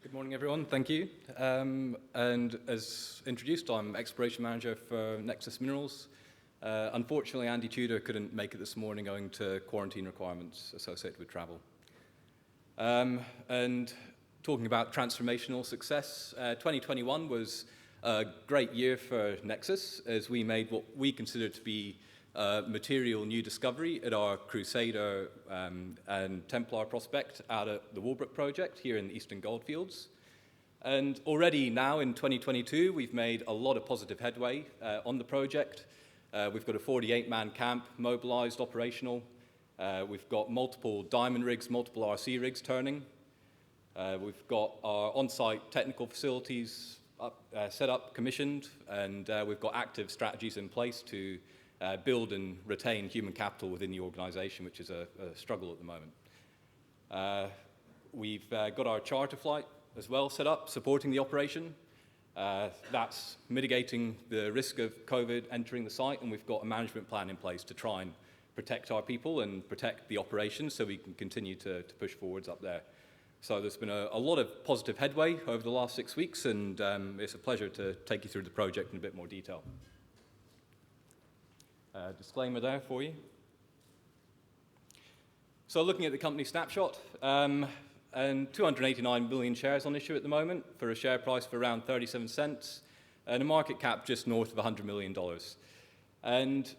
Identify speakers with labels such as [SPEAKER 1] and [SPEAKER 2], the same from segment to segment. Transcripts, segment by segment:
[SPEAKER 1] Good morning, everyone. Thank you. And as introduced, I'm Exploration Manager for Nexus Minerals. Unfortunately, Andy Tudor couldn't make it this morning owing to quarantine requirements associated with travel. And talking about transformational success, 2021 was a great year for Nexus as we made what we consider to be a material new discovery at our Crusader and Templar prospect out at the Wallbreak project here in the Eastern Goldfields. And already now in 2022, we've made a lot of positive headway on the project. We've got a 48-man camp mobilized, operational. We've got multiple diamond rigs, multiple RC rigs turning. We've got our on-site technical facilities set up, commissioned, and we've got active strategies in place to build and retain human capital within the organization, which is a struggle at the moment. We've got our charter flight as well set up, supporting the operation. That's mitigating the risk of COVID entering the site, and we've got a management plan in place to try and protect our people and protect the operation so we can continue to push forwards up there. So there's been a lot of positive headway over the last 6 weeks, and it's a pleasure to take you through the project in a bit more detail. Disclaimer there for you. So looking at the company snapshot, and 289 million shares on issue at the moment for a share price of around 37 cents and a market cap just north of $100 million. And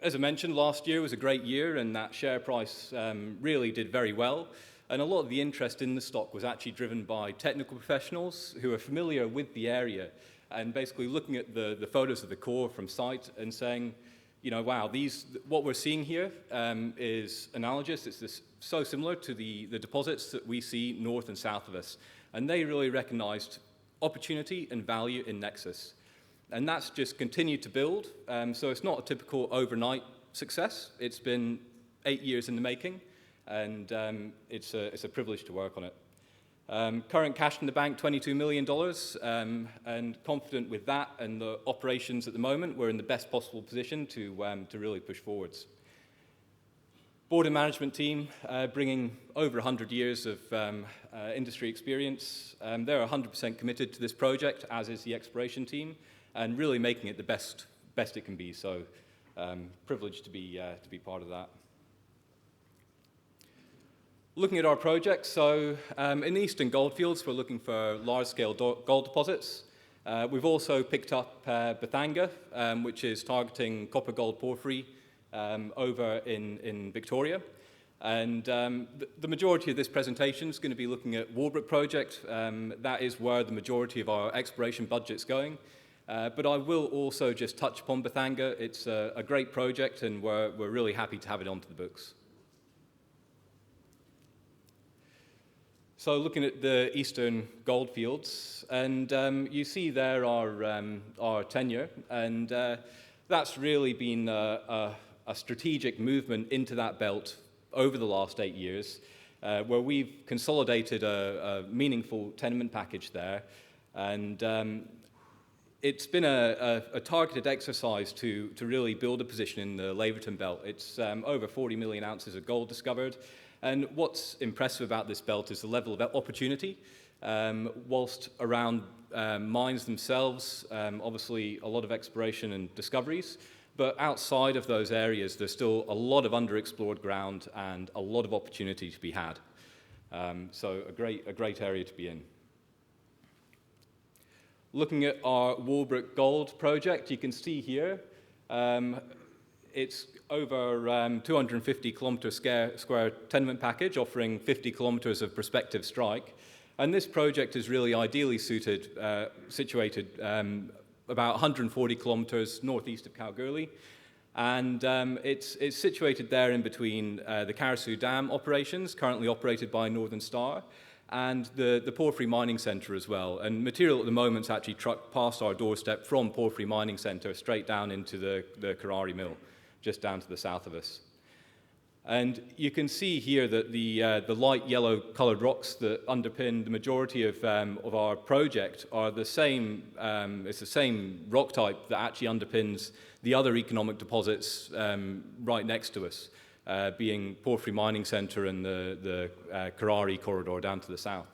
[SPEAKER 1] as I mentioned, last year was a great year and that share price really did very well. And a lot of the interest in the stock was actually driven by technical professionals who are familiar with the area and basically looking at the photos of the core from site and saying, you know, wow, what we're seeing here is analogous. It's so similar to the deposits that we see north and south of us. And they really recognized opportunity and value in Nexus. And that's just continued to build. So it's not a typical overnight success. It's been 8 years in the making, and it's a privilege to work on it. Current cash in the bank, $22 million, and confident with that and the operations at the moment, we're in the best possible position to really push forwards. Board and management team bringing over 100 years of industry experience. They're 100% committed to this project, as is the exploration team, and really making it the best it can be. So privileged to be part of that. Looking at our project, so in the Eastern Goldfields, we're looking for large-scale gold deposits. We've also picked up Bethanga, which is targeting copper-gold porphyry over in Victoria. And the majority of this presentation is going to be looking at Wallbreak project. That is where the majority of our exploration budget's going. But I will also just touch upon Bethanga. It's a great project, and we're really happy to have it onto the books. So looking at the Eastern Goldfields, and you see there our tenure, and that's really been a strategic movement into that belt over the last 8 years, where we've consolidated a meaningful tenement package there, and it's been a targeted exercise to really build a position in the Laverton belt. It's over 40 million ounces of gold discovered. And what's impressive about this belt is the level of opportunity. Whilst around mines themselves, obviously a lot of exploration and discoveries, but outside of those areas, there's still a lot of underexplored ground and a lot of opportunity to be had. So a great area to be in. Looking at our Wallbreak Gold project, you can see here, it's over 250 kilometer square tenement package, offering 50 kilometers of prospective strike. And this project is really ideally situated about 140 kilometers northeast of Kalgoorlie. And it's situated there in between the Carosue Dam operations, currently operated by Northern Star, and the Porphyry Mining Centre as well. And material at the moment is actually trucked past our doorstep from Porphyry Mining Centre straight down into the Karari Mill, just down to the south of us. And you can see here that the light yellow colored rocks that underpin the majority of our project are the same, it's the same rock type that actually underpins the other economic deposits right next to us, being Porphyry Mining Centre and the Karari corridor down to the south.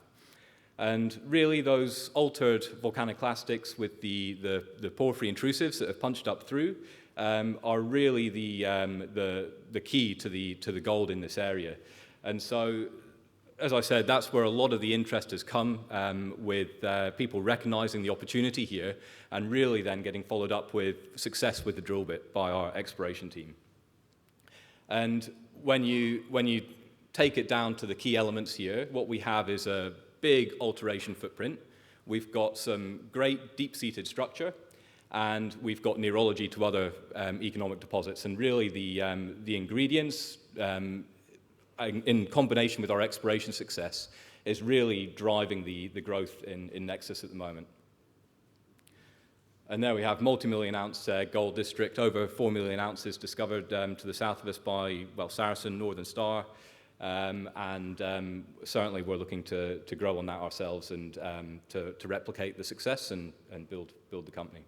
[SPEAKER 1] And really those altered volcaniclastics with the porphyry intrusives that have punched up through are really the key to the gold in this area. And so, as I said, that's where a lot of the interest has come, with people recognizing the opportunity here and really then getting followed up with success with the drill bit by our exploration team. And when you take it down to the key elements here, what we have is a big alteration footprint. We've got some great deep-seated structure, and we've got neurology to other economic deposits. And really the ingredients, in combination with our exploration success, is really driving the growth in Nexus at the moment. And there we have multi-million ounce gold district, over 4 million ounces discovered to the south of us by, well, Saracen, Northern Star. Certainly we're looking to grow on that ourselves and to replicate the success and build the company.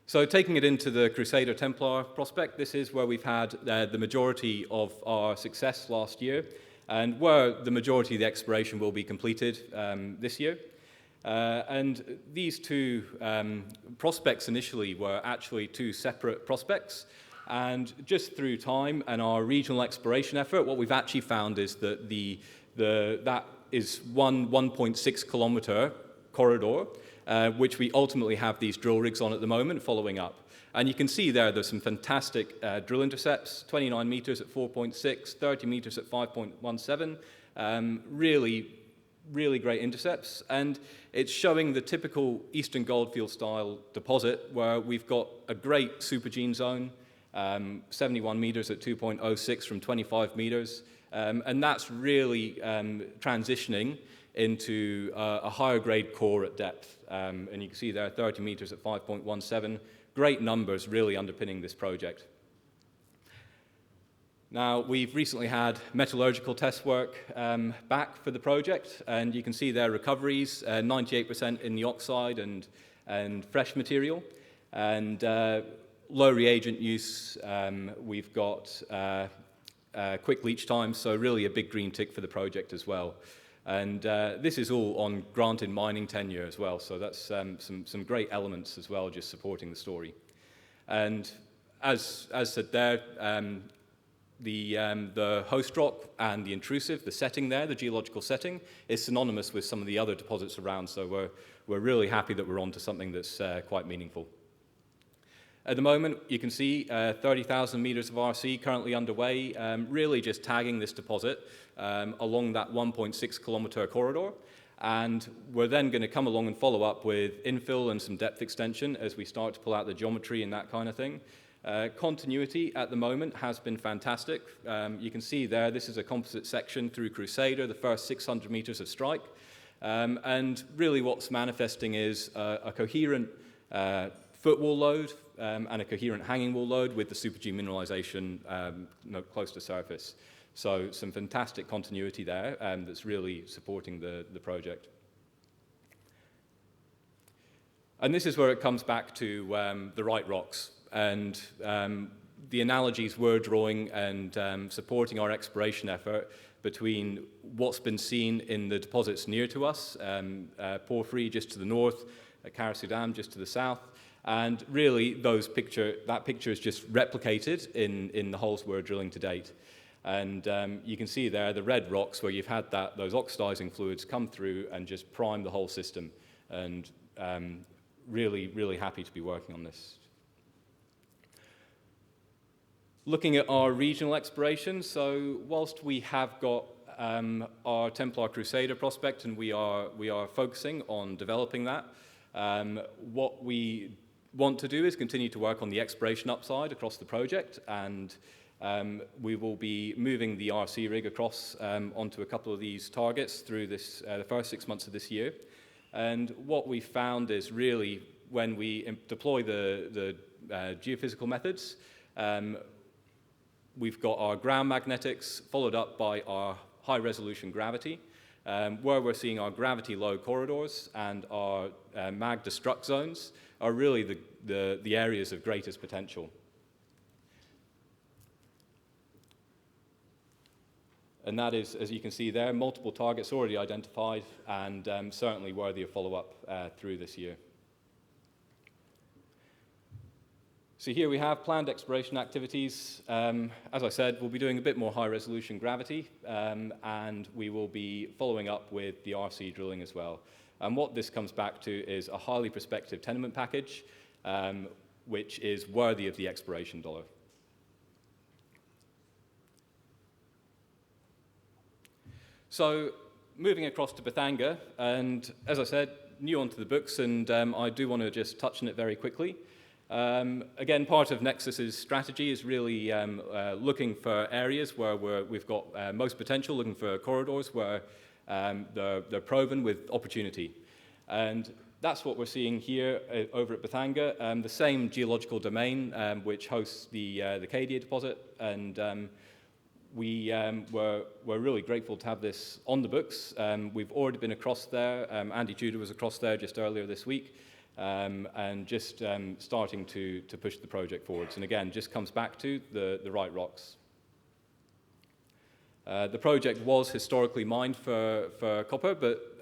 [SPEAKER 1] So taking it into the Crusader Templar prospect, this is where we've had the majority of our success last year and where the majority of the exploration will be completed this year. And these two prospects initially were actually two separate prospects. And just through time and our regional exploration effort, what we've actually found is that that is one 1.6 kilometer corridor, which we ultimately have these drill rigs on at the moment following up. And you can see there's some fantastic drill intercepts, 29 meters at 4.6, 30 meters at 5.17, really great intercepts. And it's showing the typical Eastern Goldfield style deposit where we've got a great supergene zone, 71 meters at 2.06 from 25 meters. And that's really transitioning into a higher grade core at depth. And you can see there 30 meters at 5.17. Great numbers really underpinning this project. Now, we've recently had metallurgical test work back for the project, and you can see there recoveries, 98% in the oxide and fresh material. And low reagent use, we've got quick leach time, so really a big green tick for the project as well. And this is all on granted mining tenure as well, so that's some great elements as well, just supporting the story. And as said there, the host rock and the intrusive, the setting there, the geological setting, is synonymous with some of the other deposits around, so we're really happy that we're onto something that's quite meaningful. At the moment, you can see 30,000 meters of RC currently underway, really just tagging this deposit along that 1.6 kilometer corridor. And we're then going to come along and follow up with infill and some depth extension as we start to pull out the geometry and that kind of thing. Continuity at the moment has been fantastic. You can see there, this is a composite section through Crusader, the first 600 meters of strike. And really what's manifesting is a coherent footwall load and a coherent hanging wall load with the supergene mineralization close to surface. So some fantastic continuity there that's really supporting the project. And this is where it comes back to the right rocks. And the analogies we're drawing and supporting our exploration effort between what's been seen in the deposits near to us, porphyry just to the north, Karasudam just to the south, and really that picture is just replicated in the holes we're drilling to date. And you can see there the red rocks where you've had those oxidizing fluids come through and just prime the whole system. And really happy to be working on this. Looking at our regional exploration, so whilst we have got our Templar Crusader prospect and we are focusing on developing that, what we want to do is continue to work on the exploration upside across the project, and we will be moving the RC rig across onto a couple of these targets through the first 6 months of this year. And what we found is really when we deploy the geophysical methods, we've got our ground magnetics followed up by our high-resolution gravity, where we're seeing our gravity-low corridors and our mag destruct zones are really the areas of greatest potential. And that is, as you can see there, multiple targets already identified and certainly worthy of follow-up through this year. So here we have planned exploration activities. As I said, we'll be doing a bit more high-resolution gravity, and we will be following up with the RC drilling as well. And what this comes back to is a highly prospective tenement package, which is worthy of the exploration dollar. So moving across to Bethanga, and as I said, new onto the books, and I do want to just touch on it very quickly. Again, part of Nexus's strategy is really looking for areas where we've got most potential, looking for corridors where they're proven with opportunity. And that's what we're seeing here over at Bethanga, the same geological domain which hosts the Cadia deposit, and we're really grateful to have this on the books. We've already been across there. Andy Tudor was across there just earlier this week. And just starting to push the project forwards. And again, just comes back to the right rocks. The project was historically mined for copper, but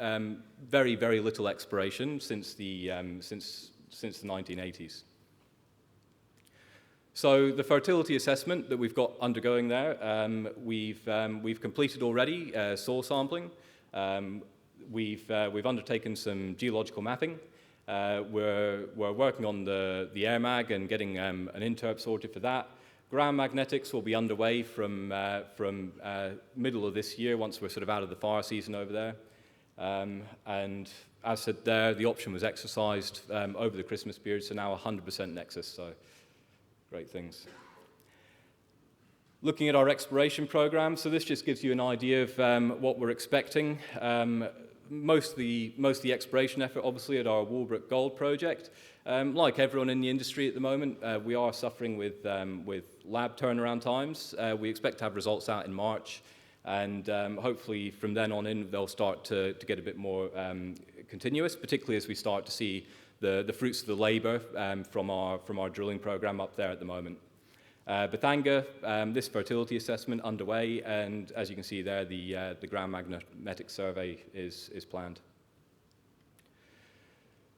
[SPEAKER 1] very, very little exploration since the 1980s. So the fertility assessment that we've got undergoing there, we've completed already soil sampling. We've undertaken some geological mapping. We're working on the air mag and getting an interp sorted for that. Ground magnetics will be underway from middle of this year once we're sort of out of the fire season over there. And as said there, the option was exercised over the Christmas period, so now 100% Nexus, so great things. Looking at our exploration program, so this just gives you an idea of what we're expecting. Most of the exploration effort, obviously, at our Wallbreak Gold project. Like everyone in the industry at the moment, we are suffering with lab turnaround times. We expect to have results out in March, and hopefully from then on in, they'll start to get a bit more continuous, particularly as we start to see the fruits of the labor from our drilling program up there at the moment. Bethanga, this fertility assessment underway, and as you can see there, the ground magnetic survey is planned.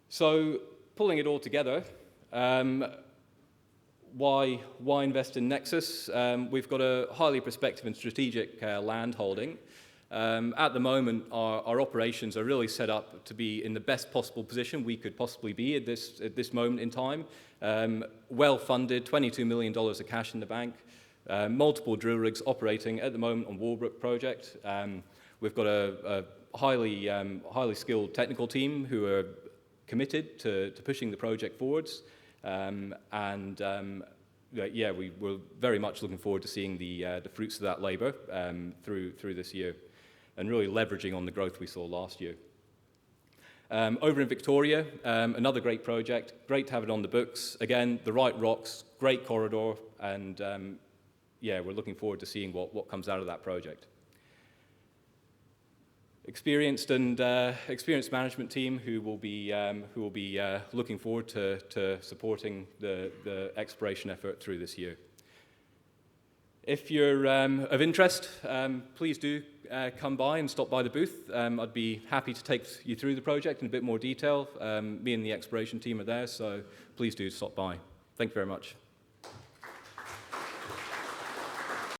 [SPEAKER 1] So, pulling it all together, why invest in Nexus? We've got a highly prospective and strategic land holding. At the moment, our operations are really set up to be in the best possible position we could possibly be at this moment in time. Well-funded, $22 million of cash in the bank, multiple drill rigs operating at the moment on Wallbreak project. We've got a highly skilled technical team who are committed to pushing the project forwards. Yeah, we're very much looking forward to seeing the fruits of that labor through this year, and really leveraging on the growth we saw last year. Over in Victoria, another great project, great to have it on the books. Again, the right rocks, great corridor, and yeah, we're looking forward to seeing what comes out of that project. Experienced management team who will be looking forward to supporting the exploration effort through this year. If you're of interest, please do come by and stop by the booth. I'd be happy to take you through the project in a bit more detail. Me and the exploration team are there, so please do stop by. Thank you very much.